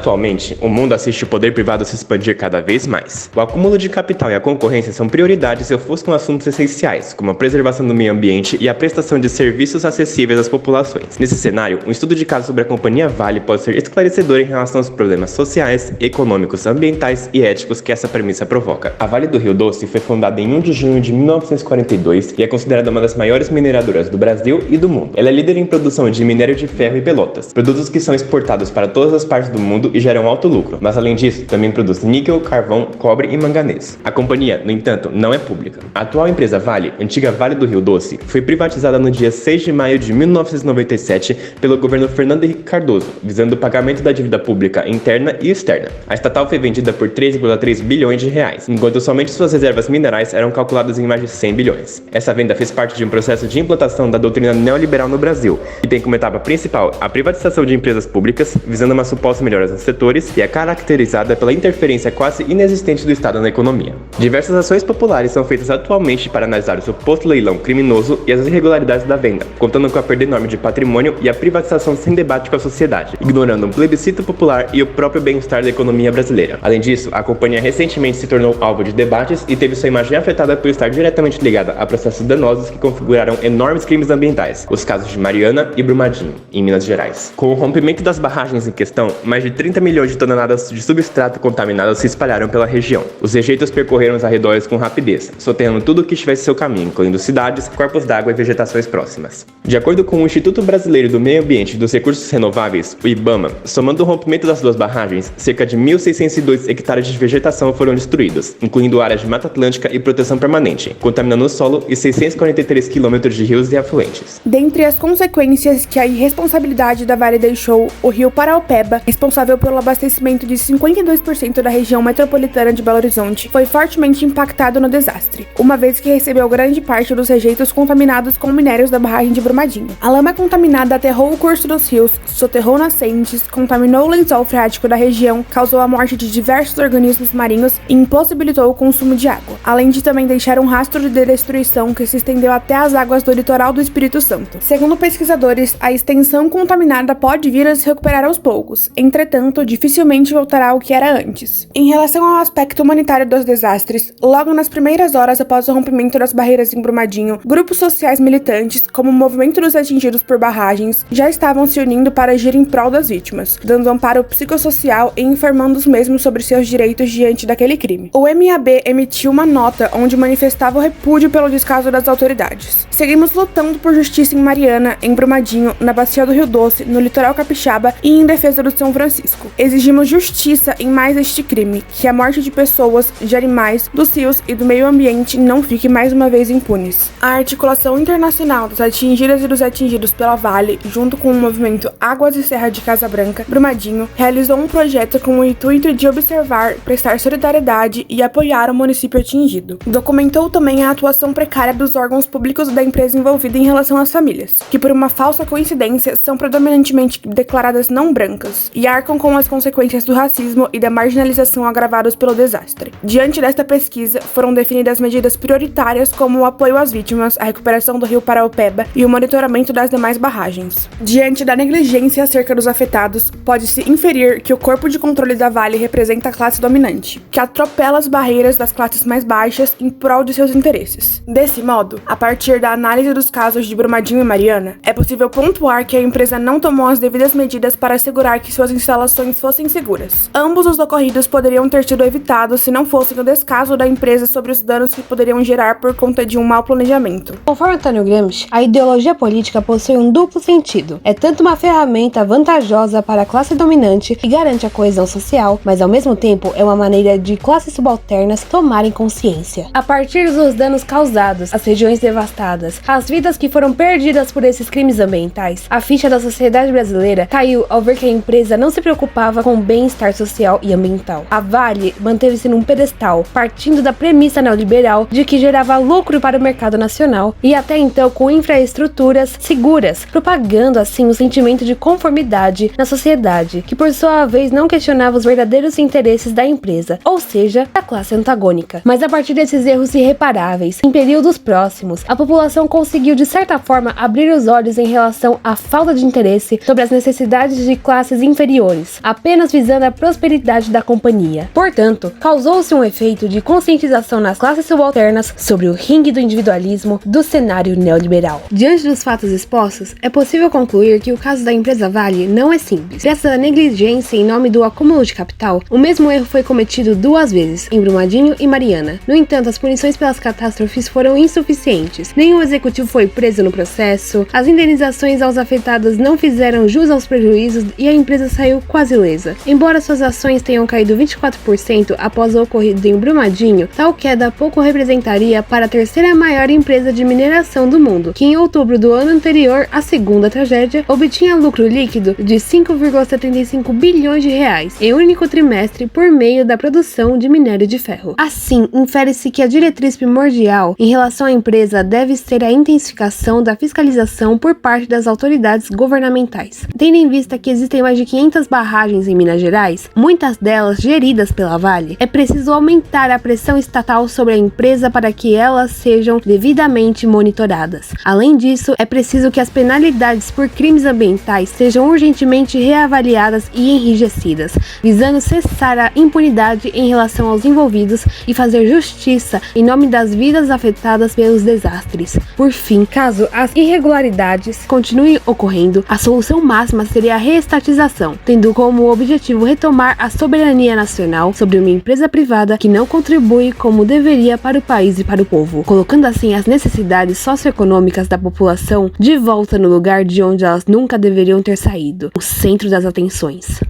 Atualmente, o mundo assiste o poder privado se expandir cada vez mais. O acúmulo de capital e a concorrência são prioridades e ofuscam assuntos essenciais, como a preservação do meio ambiente e a prestação de serviços acessíveis às populações. Nesse cenário, um estudo de caso sobre a companhia Vale pode ser esclarecedor em relação aos problemas sociais, econômicos, ambientais e éticos que essa premissa provoca. A Vale do Rio Doce foi fundada em 1 de junho de 1942 e é considerada uma das maiores mineradoras do Brasil e do mundo. Ela é líder em produção de minério de ferro e pelotas, produtos que são exportados para todas as partes do mundo e geram alto lucro, mas além disso, também produz níquel, carvão, cobre e manganês. A companhia, no entanto, não é pública. A atual empresa Vale, antiga Vale do Rio Doce, foi privatizada no dia 6 de maio de 1997 pelo governo Fernando Henrique Cardoso, visando o pagamento da dívida pública interna e externa. A estatal foi vendida por 3,3 bilhões de reais, enquanto somente suas reservas minerais eram calculadas em mais de 100 bilhões. Essa venda fez parte de um processo de implantação da doutrina neoliberal no Brasil, que tem como etapa principal a privatização de empresas públicas, visando uma suposta melhora nos setores, e é caracterizada pela interferência quase inexistente do Estado na economia. Diversas ações populares são feitas atualmente para analisar o suposto leilão criminoso e as irregularidades da venda, contando com a perda enorme de patrimônio e a privatização sem debate com a sociedade, ignorando um plebiscito popular e o próprio bem-estar da economia brasileira. Além disso, a companhia recentemente se tornou alvo de debates e teve sua imagem afetada por estar diretamente ligada a processos danosos que configuraram enormes crimes ambientais, os casos de Mariana e Brumadinho, em Minas Gerais. Com o rompimento das barragens em questão, mais de 30 milhões de toneladas de substrato contaminado se espalharam pela região. Os rejeitos percorreram os arredores com rapidez, soterrando tudo o que estivesse em seu caminho, incluindo cidades, corpos d'água e vegetações próximas. De acordo com o Instituto Brasileiro do Meio Ambiente e dos Recursos Renováveis, o IBAMA, somando o rompimento das duas barragens, cerca de 1.602 hectares de vegetação foram destruídos, incluindo áreas de Mata Atlântica e proteção permanente, contaminando o solo e 643 quilômetros de rios e afluentes. Dentre as consequências que a irresponsabilidade da Vale deixou, o rio Paraopeba, responsável pelo abastecimento de 52% da região metropolitana de Belo Horizonte, foi fortemente impactado no desastre, uma vez que recebeu grande parte dos rejeitos contaminados com minérios da barragem de Brumadinho. A lama contaminada aterrou o curso dos rios, soterrou nascentes, contaminou o lençol freático da região, causou a morte de diversos organismos marinhos e impossibilitou o consumo de água, além de também deixar um rastro de destruição que se estendeu até as águas do litoral do Espírito Santo. Segundo pesquisadores, a extensão contaminada pode vir a se recuperar aos poucos, entretanto, dificilmente voltará ao que era antes. Em relação ao aspecto humanitário dos desastres, logo nas primeiras horas após o rompimento das barreiras em Brumadinho, grupos sociais militantes, como o Movimento dos Atingidos por Barragens, já estavam se unindo para agir em prol das vítimas, dando amparo psicossocial e informando os mesmos sobre seus direitos diante daquele crime. O MAB emitiu uma nota onde manifestava o repúdio pelo descaso das autoridades. Seguimos lutando por justiça em Mariana, em Brumadinho, na Bacia do Rio Doce, no litoral capixaba e em defesa do São Francisco. Exigimos justiça em mais este crime, que a morte de pessoas, de animais, dos rios e do meio ambiente não fique mais uma vez impunes. A Articulação Internacional das Atingidas e dos Atingidos pela Vale, junto com o movimento Águas e Serra de Casa Branca, Brumadinho, realizou um projeto com o intuito de observar, prestar solidariedade e apoiar o município atingido. Documentou também a atuação precária dos órgãos públicos da empresa envolvida em relação às famílias, que por uma falsa coincidência são predominantemente declaradas não brancas e arcam com as consequências do racismo e da marginalização agravados pelo desastre. Diante desta pesquisa, foram definidas medidas prioritárias como o apoio às vítimas, a recuperação do rio Paraopeba e o monitoramento das demais barragens. Diante da negligência acerca dos afetados, pode-se inferir que o corpo de controle da Vale representa a classe dominante, que atropela as barreiras das classes mais baixas em prol de seus interesses. Desse modo, a partir da análise dos casos de Brumadinho e Mariana, é possível pontuar que a empresa não tomou as devidas medidas para assegurar que suas instalações fossem seguras. Ambos os ocorridos poderiam ter sido evitados se não fossem o descaso da empresa sobre os danos que poderiam gerar por conta de um mau planejamento. Conforme Antônio Gramsci, a ideologia política possui um duplo sentido. É tanto uma ferramenta vantajosa para a classe dominante que garante a coesão social, mas ao mesmo tempo é uma maneira de classes subalternas tomarem consciência. A partir dos danos causados, as regiões devastadas, as vidas que foram perdidas por esses crimes ambientais, a ficha da sociedade brasileira caiu ao ver que a empresa não se preocupava com o bem-estar social e ambiental. A Vale manteve-se num pedestal, partindo da premissa neoliberal de que gerava lucro para o mercado nacional e até então com infraestruturas seguras, propagando assim o sentimento de conformidade na sociedade, que por sua vez não questionava os verdadeiros interesses da empresa, ou seja, da classe antagônica. Mas a partir desses erros irreparáveis, em períodos próximos, a população conseguiu de certa forma abrir os olhos em relação à falta de interesse sobre as necessidades de classes inferiores, pessoas, apenas visando a prosperidade da companhia. Portanto, causou-se um efeito de conscientização nas classes subalternas sobre o ringue do individualismo do cenário neoliberal. Diante dos fatos expostos, é possível concluir que o caso da empresa Vale não é simples. Graças à negligência em nome do acúmulo de capital, o mesmo erro foi cometido 2 vezes, em Brumadinho e Mariana. No entanto, as punições pelas catástrofes foram insuficientes. Nenhum executivo foi preso no processo, as indenizações aos afetados não fizeram jus aos prejuízos e a empresa saiu quase ilesa. Embora suas ações tenham caído 24% após o ocorrido em Brumadinho, tal queda pouco representaria para a terceira maior empresa de mineração do mundo, que em outubro do ano anterior à segunda tragédia, obtinha lucro líquido de 5,75 bilhões de reais em único trimestre por meio da produção de minério de ferro. Assim, infere-se que a diretriz primordial em relação à empresa deve ser a intensificação da fiscalização por parte das autoridades governamentais. Tendo em vista que existem mais de 500 barragens em Minas Gerais, muitas delas geridas pela Vale, é preciso aumentar a pressão estatal sobre a empresa para que elas sejam devidamente monitoradas. Além disso, é preciso que as penalidades por crimes ambientais sejam urgentemente reavaliadas e enrijecidas, visando cessar a impunidade em relação aos envolvidos e fazer justiça em nome das vidas afetadas pelos desastres. Por fim, caso as irregularidades continuem ocorrendo, a solução máxima seria a reestatização, tendo como objetivo retomar a soberania nacional sobre uma empresa privada que não contribui como deveria para o país e para o povo, colocando assim as necessidades socioeconômicas da população de volta no lugar de onde elas nunca deveriam ter saído, o centro das atenções.